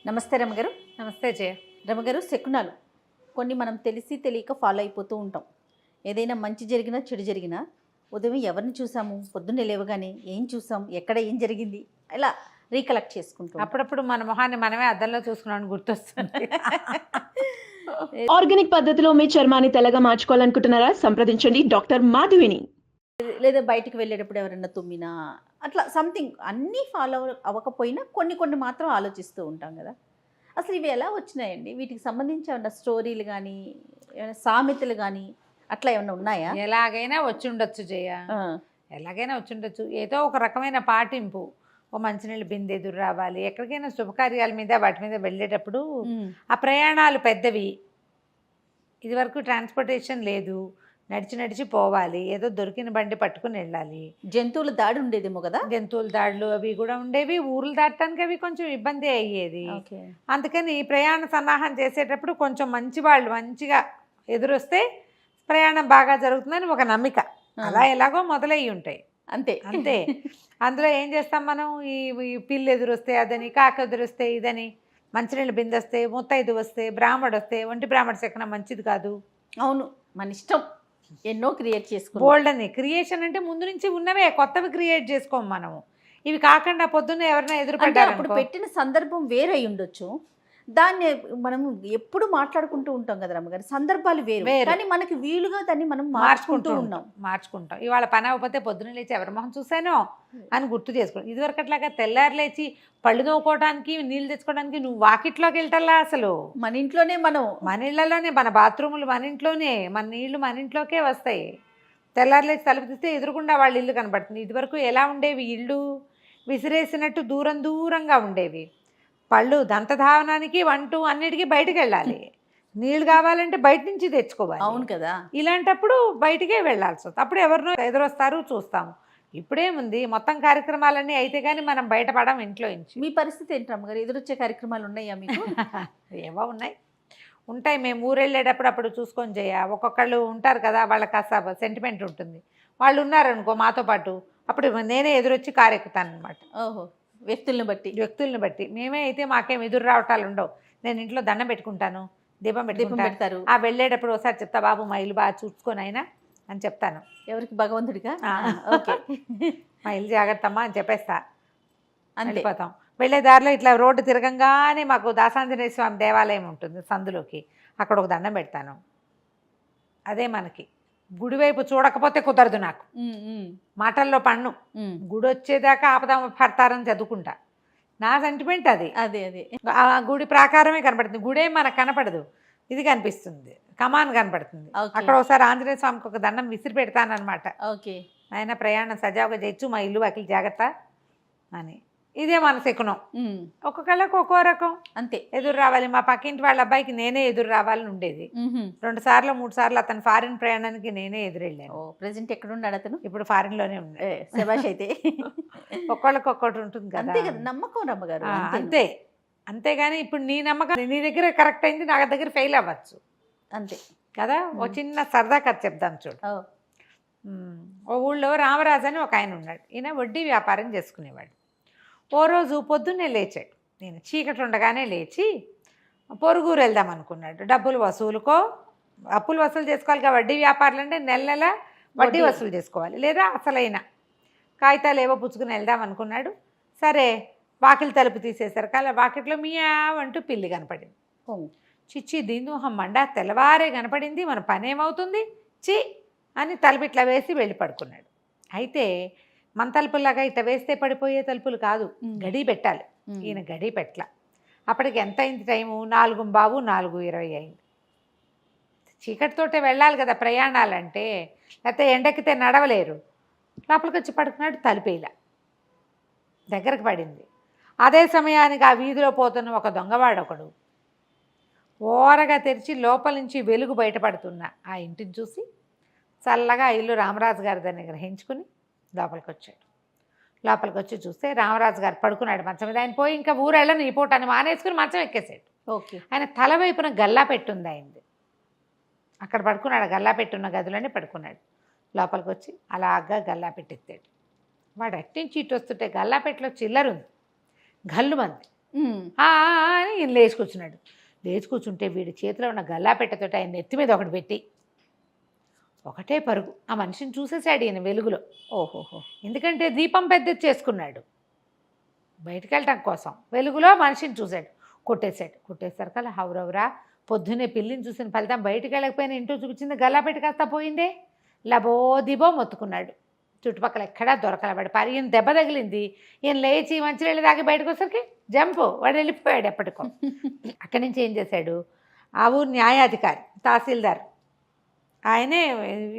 నమస్తే రమగారు. నమస్తే జయ. రమగారు, శకునాలు కొన్ని మనం తెలిసి తెలియక ఫాలో అయిపోతూ ఉంటాం. ఏదైనా మంచి జరిగినా చెడు జరిగినా ఉదయం ఎవరిని చూసాము, పొద్దున్నే లేవగానే ఏం చూసాం, ఎక్కడ ఏం జరిగింది, ఇలా రీకలెక్ట్ చేసుకుంటాం. అప్పుడప్పుడు మన మొహాన్ని మనమే అద్దంలో చూసుకున్నాను గుర్తొస్తుంది. ఆర్గానిక్ పద్ధతిలో మీ చర్మాన్ని తెల్లగా మార్చుకోవాలనుకుంటున్నారా? సంప్రదించండి డాక్టర్ మాధవిని. లేదా బయటికి వెళ్ళేటప్పుడు ఎవరైనా తుమ్మినా అట్లా సంథింగ్ అన్నీ ఫాలో అవ్వకపోయినా కొన్ని మాత్రం ఆలోచిస్తూ ఉంటాం కదా. అసలు ఇవి ఎలా వచ్చినాయండి? వీటికి సంబంధించి ఏమన్నా స్టోరీలు కానీ ఏమైనా సామెతలు కానీ అట్లా ఏమన్నా ఉన్నాయా? ఎలాగైనా వచ్చి ఉండొచ్చు జయ, ఎలాగైనా వచ్చి ఉండొచ్చు. ఏదో ఒక రకమైన పాటింపు. ఓ మంచినీళ్ళు బిందె ఎదురు రావాలి. ఎక్కడికైనా శుభకార్యాల మీద వాటి మీద వెళ్ళేటప్పుడు ఆ ప్రయాణాలు పెద్దవి. ఇదివరకు ట్రాన్స్పోర్టేషన్ లేదు, నడిచి పోవాలి. ఏదో దొరికిన బండి పట్టుకుని వెళ్ళాలి. జంతువుల దాడి ఉండేదేమో కదా. జంతువుల దాడులు అవి కూడా ఉండేవి. ఊర్లు దాటడానికి అవి కొంచెం ఇబ్బంది అయ్యేది. అందుకని ప్రయాణ సన్నాహం చేసేటప్పుడు కొంచెం మంచి వాళ్ళు మంచిగా ఎదురొస్తే ప్రయాణం బాగా జరుగుతుందని ఒక నమ్మిక. అలా ఎలాగో మొదలయ్యి ఉంటాయి. అంతే అంతే. అందులో ఏం చేస్తాం మనం, ఈ పిల్లి ఎదురొస్తే అదని, కాక ఎదురొస్తే ఇదని, మంచినీళ్ళు బిందె వస్తే, ముత్తైదు వస్తే, బ్రాహ్మడు వస్తే, ఒంటి బ్రాహ్మడు శకునం మంచిది కాదు. అవును, మన ఇష్టం. ఎన్నో క్రియేట్ చేసుకో. బోల్డ్ అని క్రియేషన్ అంటే ముందు నుంచి ఉన్నవే, కొత్తవి క్రియేట్ చేసుకోము మనము. ఇవి కాకుండా పొద్దున్న ఎవరైనా ఎదురుపడ్డారు, అప్పుడు పెట్టిన సందర్భం వేరే ఉండొచ్చు. దాన్ని మనం ఎప్పుడు మాట్లాడుకుంటూ ఉంటాం కదా రమ్మగారు. సందర్భాలు వేరు, కానీ మనకి వీలుగా దాన్ని మనం మార్చుకుంటాం. ఇవాళ పని అవ్వకపోతే పొద్దున్న లేచి ఎవరి మొహం చూసానో అని గుర్తు చేసుకోండి. ఇదివరకు అట్లాగా తెల్లారు లేచి పళ్ళు తోముకోవడానికి, నీళ్ళు తెచ్చుకోవడానికి నువ్వు వాకిట్లోకి వెళ్తల్లా. అసలు మన ఇంట్లోనే, మన ఇళ్లలోనే, మన బాత్రూములు మన ఇంట్లోనే, మన నీళ్లు మన ఇంట్లోకే వస్తాయి. తెల్లారు లేచి తలుపు తీస్తే ఎదురుకుండా వాళ్ళ ఇల్లు కనబడుతుంది. ఇదివరకు ఎలా ఉండేవి, ఇళ్ళు విసిరేసినట్టు దూరంగా ఉండేవి. పళ్ళు దంతధావనానికి, వంట అన్నిటికీ బయటకు వెళ్ళాలి. నీళ్ళు కావాలంటే బయట నుంచి తెచ్చుకోవాలి. అవును కదా. ఇలాంటప్పుడు బయటికే వెళ్ళాల్సి వస్తుంది. అప్పుడు ఎవరినో ఎదురొస్తారు, చూస్తాము. ఇప్పుడేముంది, మొత్తం కార్యక్రమాలన్నీ అయితే కానీ మనం బయటపడం ఇంట్లో నుంచి. మీ పరిస్థితి ఏంటి రమ్మగారు? ఎదురొచ్చే కార్యక్రమాలు ఉన్నాయా మీకు? ఏవో ఉంటాయి. మేము ఊరెళ్ళేటప్పుడు అప్పుడు చూసుకొని చేయ. ఒక్కొక్కళ్ళు ఉంటారు కదా, వాళ్ళకి కాస్త సెంటిమెంట్ ఉంటుంది. వాళ్ళు ఉన్నారనుకో మాతో పాటు, అప్పుడు నేనే ఎదురొచ్చి కారెక్కుతాను అనమాట. ఓహో, వ్యక్తుల్ని బట్టి. మేమే అయితే మాకేం ఎదురు రావటాలు ఉండవు. నేను ఇంట్లో దండం పెట్టుకుంటాను, దీపం పెడతారు. ఆ వెళ్ళేటప్పుడు ఒకసారి చెప్తా, బాబు మా ఇల్లు బాగా చూసుకొని అయినా అని చెప్తాను. ఎవరికి? భగవంతుడిగా. ఓకే, మా ఇల్లు జాగ్రత్తమ్మా అని చెప్పేస్తా. వెళ్ళిపోతాం. వెళ్ళే దారిలో ఇట్లా రోడ్డు తిరగంగానే మాకు దాసాంజనేయ స్వామి దేవాలయం ఉంటుంది సందులోకి, అక్కడ ఒక దండం పెడతాను. అదే మనకి. గుడివైపు చూడకపోతే కుదరదు నాకు. మాటల్లో పన్ను. గుడి వచ్చేదాకా ఆపదామ పడతారని చదువుకుంటా. నా సెంటిమెంట్ అది. అదే ఆ గుడి ప్రాకారమే కనపడుతుంది. గుడే మనకు కనపడదు, ఇది కనిపిస్తుంది, కమాన్ కనపడుతుంది. అక్కడ ఒకసారి ఆంజనేయ స్వామికి ఒక దండం విసిరి పెడతానమాట. ఓకే, ఆయన ప్రయాణం సజావుగా చేయొచ్చు, మా ఇల్లు వాకిలి జాగ్రత్త అని. ఇదే మన శకునం. ఒక్కొక్కళ్ళకి ఒక్కో రకం. అంతే. ఎదురు రావాలి. మా పక్కింటి వాళ్ళ అబ్బాయికి నేనే ఎదురు రావాలని ఉండేది. 2 సార్లు 3 సార్లు అతను ఫారిన్ ప్రయాణానికి నేనే ఎదురెళ్ళాను. ప్రెజెంట్ ఎక్కడ ఉన్నాడు అతను? ఇప్పుడు ఫారిన్ లోనే ఉన్నాడు. శభాష్. అయితే ఒక్కొక్కళ్ళకి ఒక్కటి ఉంటుంది కదా. నమ్మకం రమ్మగారు. అంతేగాని ఇప్పుడు నీ నమ్మకం నీ దగ్గర కరెక్ట్ అయింది, నా దగ్గర ఫెయిల్ అవ్వచ్చు. అంతే కదా. ఓ చిన్న సరదా కథ చెప్దాం చూడు. ఓ ఊళ్ళో రామరాజు అని ఒక ఆయన ఉన్నాడు. ఈయన వడ్డీ వ్యాపారం చేసుకునేవాడు. ఓ రోజు పొద్దున్నే లేచాడు. నేను చీకటి ఉండగానే లేచి పొరుగురు వెళ్దాం అనుకున్నాడు. అప్పులు వసూలు చేసుకోవాలి. వడ్డీ వ్యాపారులు అంటే నెల వడ్డీ వసూలు చేసుకోవాలి, లేదా అసలైన కాగితాలు ఏవో పుచ్చుకుని వెళ్దాం అనుకున్నాడు. సరే, వాకిలి తలుపు తీసేసరికి అలా వాకిట్లో అంటూ పిల్లి కనపడింది. చిచ్చి దీనోహం మండా, తెల్లవారే కనపడింది, మన పని ఏమవుతుంది చి అని తలుపు ఇట్లా వేసి వెళ్ళి పడుకున్నాడు. అయితే మన తలుపులాగా ఇట్లా వేస్తే పడిపోయే తలుపులు కాదు, గడి పెట్టాలి. ఈయన గడి పెట్టల. అప్పటికి ఎంత అయింది టైము? 4:15, 4:20 అయింది. చీకటితోటే వెళ్ళాలి కదా ప్రయాణాలంటే, లేకపోతే ఎండెక్కితే నడవలేరు. లోపలికి వచ్చి పడుకున్నాడు. తలుపేలా దగ్గరకు పడింది. అదే సమయానికి ఆ వీధిలో పోతున్న ఒక దొంగవాడొకడు ఓరగా తెరిచి లోపల నుంచి వెలుగు బయటపడుతున్న ఆ ఇంటిని చూసి చల్లగా ఇల్లు రామరాజు గారిదని గ్రహించుకుని లోపలికి వచ్చాడు. లోపలికి వచ్చి చూస్తే రామరాజు గారు పడుకున్నాడు మంచం మీద. ఆయన పోయి ఇంకా ఊరెళ్ళను ఈ పూట అని మానేసుకుని మంచం ఎక్కేసాడు. ఓకే. ఆయన తల వైపున గల్లా పెట్టుంది అయింది. అక్కడ పడుకున్నాడు. గల్లా పెట్టున్న గదిలోనే పడుకున్నాడు. లోపలికి వచ్చి అలాగా గల్లా పెట్టెత్తాడు. వాడు అట్టించి ఇటు వస్తుంటే గల్లాపెట్టలో చిల్లరుంది. గల్లు మంది "ఆ, ఆ, ఆ" అని ఈయన లేచి కూర్చున్నాడు. లేచి కూర్చుంటే వీడి చేతిలో ఉన్న గల్లాపెట్టెతోటి ఆయన నెత్తి మీద ఒకటి పెట్టి ఒకటే పరుగు. ఆ మనిషిని చూసేసాడు ఈయన వెలుగులో. ఓహోహో. ఎందుకంటే దీపం పెద్దది చేసుకున్నాడు బయటికి వెళ్ళటం కోసం. వెలుగులో మనిషిని చూశాడు, కొట్టేసరికల్లా హౌరవురా పొద్దున్నే పిల్లిని చూసిన ఫలితం బయటికి వెళ్ళకపోయినా ఇంట్లో చూపించింది గల్లాపెట్టి కాస్త పోయిందే. లబో దిబో మొత్తుకున్నాడు. చుట్టుపక్కల ఎక్కడా దొరకలవాడు పారి. ఈయన దెబ్బ తగిలింది. ఈయన లేచి మంచినీళ్ళు తాగి బయటకు వచ్చేసరికి జంపు, వాడు వెళ్ళిపోయాడు ఎప్పటికో. అక్కడి నుంచి ఏం చేశాడు, ఆ ఊరు న్యాయాధికారి తహసీల్దార్ ఆయనే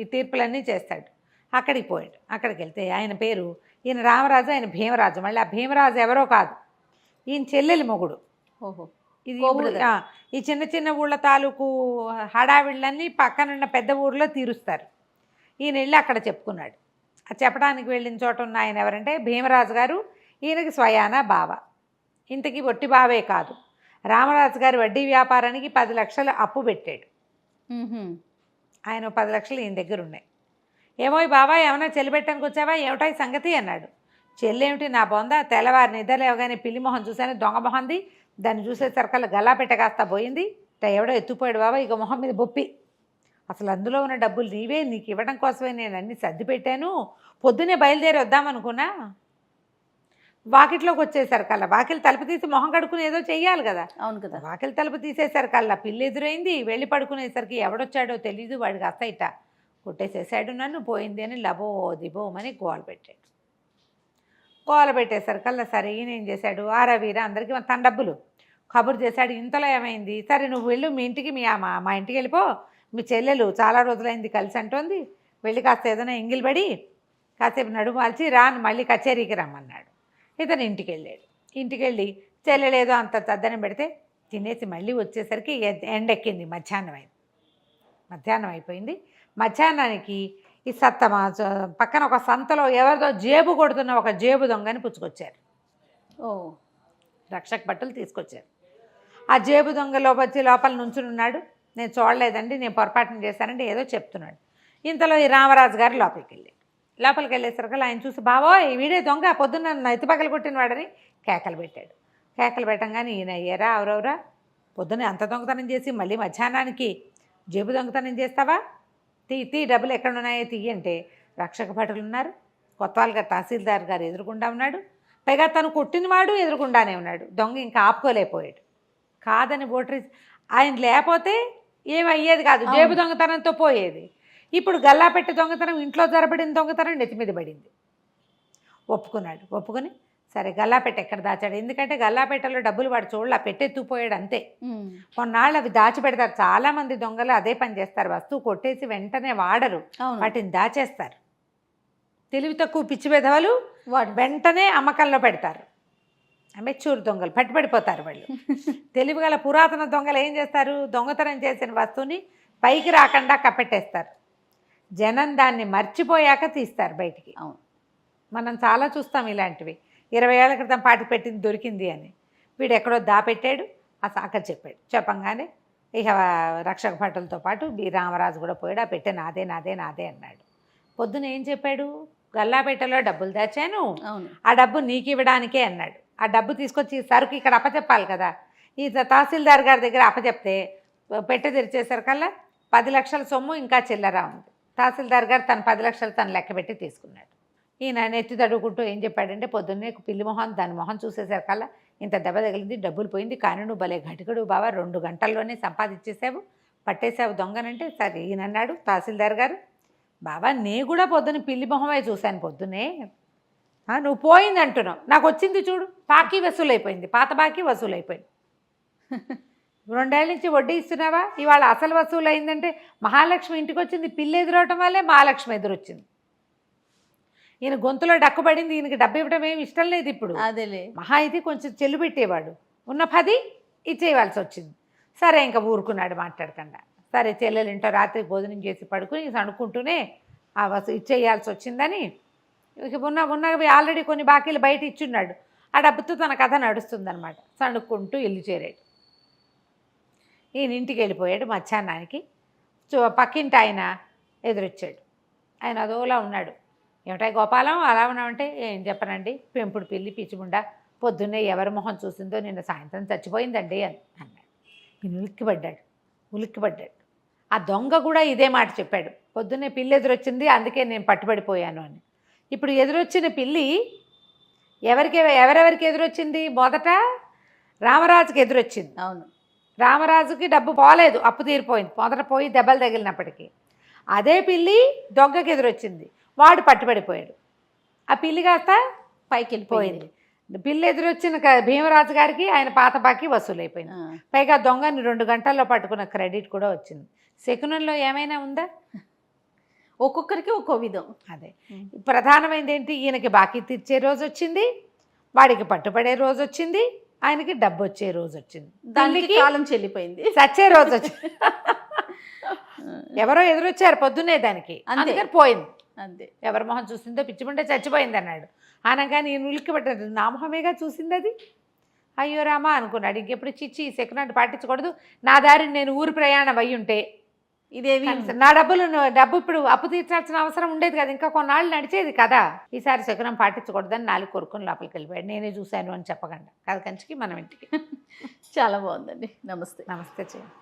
ఈ తీర్పులన్నీ చేస్తాడు. అక్కడికి పోయాడు. అక్కడికి వెళ్తే ఆయన పేరు, ఈయన రామరాజు, ఆయన భీమరాజు. మళ్ళీ ఆ భీమరాజు ఎవరో కాదు, ఈయన చెల్లెలి మొగుడు. ఓహో. ఇది కోబ్రదర్. ఈ చిన్న చిన్న ఊళ్ళ తాలూకు హడావిళ్ళన్నీ పక్కనున్న పెద్ద ఊరిలో తీరుస్తారు. ఈయన వెళ్ళి అక్కడ చెప్పుకున్నాడు. ఆ చెప్పడానికి వెళ్ళిన చోట ఉన్న ఆయన ఎవరంటే భీమరాజు గారు, ఈయనకి స్వయాన బావ. ఇంతకీ ఒట్టి బావే కాదు, రామరాజు గారి వడ్డీ వ్యాపారానికి 10 లక్షలు అప్పు పెట్టాడు. ఆయన 10 లక్షలు ఈయన దగ్గర ఉన్నాయి. ఏమోయ్ బాబా, ఏమైనా చెల్లి పెట్టడానికి వచ్చావా, ఏమిటో ఈ సంగతి అన్నాడు. చెల్లేమిటి నా బొంద, తెల్లవారి నిద్ర లేవగానే పిల్లి మొహం చూశాను, దొంగ మొహంది. దాన్ని చూసేసరికల్లా గల్లాపెట్ట కాస్త పోయింది. ఎవడో ఎత్తుపోయాడు బాబా, ఇక మొహం మీద బొప్పి. అసలు అందులో ఉన్న డబ్బులు నీవే, నీకు ఇవ్వడం కోసమే నేను అన్నీ సర్ది పెట్టాను. పొద్దునే బయలుదేరి వద్దామనుకున్నా, వాకిట్లోకి వచ్చేసరికల్లా వాకిలి తలుపు తీసి మొహం కడుక్కుని ఏదో చెయ్యాలి కదా. అవును కదా. వాకిలి తలుపు తీసేసరికల్లా పిల్లి ఎదురైంది. వెళ్ళి పడుకునేసరికి ఎవడొచ్చాడో తెలీదు, వాడికి అస్త ఇట్ట కొట్టేసేసాడు నన్ను, పోయింది అని లబో దిబోమని గోల పెట్టాడు. గోల పెట్టేసరికల్లా సరే ఈయన ఏం చేశాడు, ఆరవీర అందరికీ తన డబ్బులు కబురు చేశాడు. ఇంతలో ఏమైంది, సరే నువ్వు వెళ్ళు మీ ఇంటికి, మా ఇంటికి వెళ్ళిపో, మీ చెల్లెలు చాలా రోజులైంది కలిసి అంటోంది, వెళ్ళి కాస్త ఏదైనా ఎంగిలిపడి కాసేపు నడుము వాల్చి రాను మళ్ళీ కచేరీకి రమ్మన్నాడు. ఇతను ఇంటికి వెళ్ళాడు. ఇంటికి వెళ్ళి చెల్లెలు ఏదో అంత చద్దనం పెడితే తినేసి మళ్ళీ వచ్చేసరికి ఎండెక్కింది. మధ్యాహ్నం అయిపోయింది. మధ్యాహ్నానికి ఈ పక్కన ఒక సంతలో ఎవరిదో జేబు కొడుతున్న ఒక జేబు దొంగని పుచ్చుకొచ్చారు. ఓ. రక్షక బట్టలు తీసుకొచ్చారు. ఆ జేబు దొంగలో వచ్చి లోపల నుంచుని ఉన్నాడు. నేను చూడలేదండి, నేను పొరపాటున చేశానండి ఏదో చెప్తున్నాడు. ఇంతలో ఈ రామరాజు గారు లోపలికి వెళ్ళేసరికి ఆయన చూసి, బావోయ్ వీడే దొంగ, పొద్దున్న నైతి పగలు కొట్టిన వాడని కేకలు పెట్టాడు. కేకలు పెట్టంగానే ఈయన అయ్యారా, అవరవరా పొద్దున్న అంత దొంగతనం చేసి మళ్ళీ మధ్యాహ్నానికి జేబు దొంగతనం చేస్తావా, తీ డబ్బులు ఎక్కడున్నాయో తీయి అంటే రక్షక భటులు ఉన్నారు. కొత్తవాళ్ళ గారు తహసీల్దార్ గారు ఎదురుకుండా ఉన్నాడు. పైగా తను కొట్టినవాడు ఎదురుకుండానే ఉన్నాడు. దొంగ ఇంకా ఆపుకోలేకపోయాడు. కాదని ఓటరీ ఆయన లేకపోతే ఏమయ్యేది కాదు, జేబు దొంగతనంతో పోయేది. ఇప్పుడు గల్లాపెట్టి దొంగతనం, ఇంట్లో జరబడిన దొంగతనం నెత్తి మీద పడింది. ఒప్పుకుని సరే గల్లాపెట్ట ఎక్కడ దాచాడు, ఎందుకంటే గల్లాపెట్టలో డబ్బులు వాడు చూడలే, పెట్టెత్తుపోయాడు అంతే. కొన్నాళ్ళు అవి దాచిపెడతారు. చాలామంది దొంగలు అదే పని చేస్తారు, వస్తువు కొట్టేసి వెంటనే వాడరు, వాటిని దాచేస్తారు. తెలివి తక్కువ పిచ్చి వెధవలు వెంటనే అమ్మకంలో పెడతారు. మెచ్యూర్ దొంగలు పట్టుబడిపోతారు వాళ్ళు. తెలివిగల పురాతన దొంగలు ఏం చేస్తారు, దొంగతనం చేసిన వస్తువుని పైకి రాకుండా కప్పెట్టేస్తారు. జనం దాన్ని మర్చిపోయాక తీస్తారు బయటికి. అవును, మనం చాలా చూస్తాం ఇలాంటివి. 20 ఏళ్ల క్రితం పాటి పెట్టింది దొరికింది అని వీడు ఎక్కడో దాపెట్టాడు. ఆ సాక చెప్పాడు. చెప్పంగానే ఇక రక్షక భటులతో పాటు బి రామరాజు కూడా పోయాడు. ఆ పెట్టె నాదే అన్నాడు. పొద్దున ఏం చెప్పాడు, గల్లాపెట్టెలో డబ్బులు దాచాను, ఆ డబ్బు నీకు ఇవ్వడానికే అన్నాడు. ఆ డబ్బు తీసుకొచ్చి సరుకు ఇక్కడ అప్పచెప్పాలి కదా. ఈ తహసీల్దార్ గారి దగ్గర అప్పచెప్తే పెట్టె తెరిచేసరికల్లా 10 లక్షల సొమ్ము ఇంకా చిల్లర ఉంది. తహసీల్దార్ గారు తన 10 లక్షలు తను లెక్కబెట్టి తీసుకున్నాడు. ఈయన నెత్తి తడుకుంటూ ఏం చెప్పాడంటే, పొద్దున్నే పిల్లి మొహం దాని మొహం చూసేసరికల్లా ఇంత దెబ్బ తగిలింది, డబ్బులు పోయింది, కానీ నువ్వు భలే ఘటికడు బావా, 2 గంటల్లోనే సంపాదించేసావు, పట్టేసావు దొంగనంటే. సరే ఈయన అన్నాడు తహసీల్దార్ గారు, బాబా నే కూడా పొద్దున్న పిల్లి మొహమే చూశాను పొద్దున్నే, నువ్వు పోయింది అంటున్నావు, నాకు వచ్చింది చూడు, బాకీ వసూలైపోయింది, పాత బాకీ వసూలైపోయింది. 2 ఏళ్ళ నుంచి వడ్డీ ఇస్తున్నావా, ఇవాళ అసలు వసూలు అయిందంటే మహాలక్ష్మి ఇంటికి వచ్చింది, పిల్లి ఎదురవటం వల్లే మహాలక్ష్మి ఎదురొచ్చింది. ఈయన గొంతులో డక్కుపడింది. ఈయనకి డబ్బు ఇవ్వడం ఏమి ఇష్టం లేదు ఇప్పుడు. అదేలే, మహా అయితే కొంచెం చెల్లు పెట్టేవాడు, ఉన్న 10 ఇచ్చేయవలసి వచ్చింది. సరే ఇంకా ఊరుకున్నాడు మాట్లాడకుండా. సరే చెల్లెలింటో రాత్రి భోజనం చేసి పడుకుని సణుక్కుంటూనే ఆ ఇచ్చేయాల్సి వచ్చిందని ఇక ఉన్నవి ఆల్రెడీ కొన్ని బాకీలు బయట ఇచ్చున్నాడు. ఆ డబ్బుతో తన కథ నడుస్తుందన్నమాట. సణుక్కుంటూ ఇల్లు చేరాడు. ఈయన ఇంటికి వెళ్ళిపోయాడు. మధ్యాహ్నానికి పక్కింటి ఆయన ఎదురొచ్చాడు. ఆయన అదోలా ఉన్నాడు. ఏమిటా గోపాలం అలా ఉన్నామంటే, ఏం చెప్పనండి, పెంపుడు పిల్లి పిచ్చిముండా పొద్దున్నే ఎవరి మొహం చూసిందో నిన్న సాయంత్రం చచ్చిపోయిందండి అని అన్నాడు. ఈయన ఉలిక్కిపడ్డాడు. ఆ దొంగ కూడా ఇదే మాట చెప్పాడు, పొద్దున్నే పిల్లి ఎదురొచ్చింది అందుకే నేను పట్టుబడిపోయాను అని. ఇప్పుడు ఎదురొచ్చిన పిల్లి ఎవరెవరికి ఎదురొచ్చింది? మొదట రామరాజుకి ఎదురొచ్చింది. అవును. రామరాజుకి డబ్బు పోలేదు, అప్పు తీరిపోయింది, మొదట పోయి దెబ్బలు తగిలినప్పటికీ. అదే పిల్లి దొంగకి ఎదురొచ్చింది, వాడు పట్టుబడిపోయాడు. ఆ పిల్లి కాస్త పైకి వెళ్ళిపోయింది. పిల్లి ఎదురొచ్చిన భీమరాజు గారికి ఆయన పాత బాకీ వసూలైపోయింది. పైగా దొంగని 2 గంటల్లో పట్టుకున్న క్రెడిట్ కూడా వచ్చింది. శకునంలో ఏమైనా ఉందా? ఒక్కొక్కరికి ఒక్కో విధం. అదే ప్రధానమైనది ఏంటి, ఈయనకి బాకీ తీర్చే రోజు వచ్చింది, వాడికి పట్టుబడే రోజు వచ్చింది, ఆయనకి డబ్బు వచ్చే రోజు వచ్చింది, దానికి కాలం చెల్లిపోయింది, చచ్చే రోజు వచ్చింది. ఎవరో ఎదురొచ్చారు పొద్దున్నే దానికి, అందుకని పోయింది. అంతే. ఎవరి మొహం చూసిందో పిచ్చిపుంటే చచ్చిపోయింది అన్నాడు. అనగానే ఈయన ఉలిక్కిపడ్డాడు, నా మొహమేగా చూసింది అది. అయ్యో రామా అనుకున్నాడు. ఇంకెప్పుడు చిచ్చి సెకండ్ పాటించకూడదు, నా దారిని నేను ఊరు ప్రయాణం అయ్యి ఉంటే ఇదేవి నా డబ్బు ఇప్పుడు అప్పు తీర్చాల్సిన అవసరం ఉండేది కదా, ఇంకా కొన్నాళ్ళు నడిచేది కదా. ఈసారి శకునం పాటించకూడదని 4 కొరుకుని లోపలికి వెళ్ళిపోయాడు. నేనే చూశాను అని చెప్పకుండా. కథ కంచికి మనం ఇంటికి. చాలా బాగుందండి. నమస్తే. నమస్తే చేయండి.